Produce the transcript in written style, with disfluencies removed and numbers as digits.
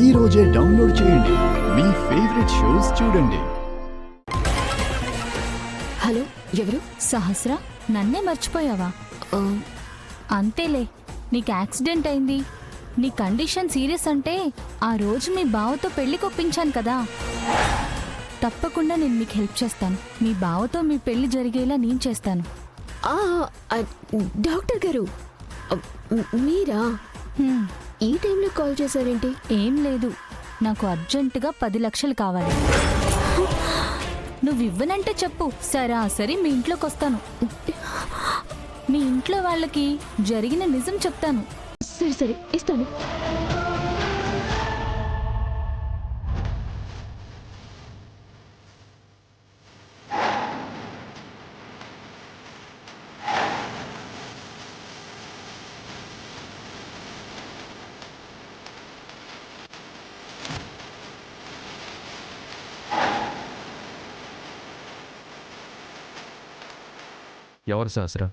ఈ రోజే డౌన్లోడ్ చేయండి. మీ ఫేవరెట్ షోస్ చూడండి. హలో, ఎవరు? సహస్ర, నన్నే మర్చిపోయావా? అంతేలే, నీకు యాక్సిడెంట్ అయింది, నీ కండిషన్ సీరియస్ అంటే ఆ రోజు మీ బావతో పెళ్లి కొప్పించాను కదా. తప్పకుండా నేను మీకు హెల్ప్ చేస్తాను. మీ బావతో మీ పెళ్లి జరిగేలా నేను చేస్తాను. డాక్టర్ గారు, మీరా? ఈ టైంలో కాల్ చేశారేంటి? ఏం లేదు, నాకు అర్జెంటుగా 10 లక్షలు కావాలి. నువ్వు ఇవ్వనంటే చెప్పు, సరాసరి మీ ఇంట్లోకి వస్తాను. మీ ఇంట్లో వాళ్ళకి జరిగిన నిజం చెప్తాను. సరే సరే, ఇస్తాను. ఎవరు సహస్ర?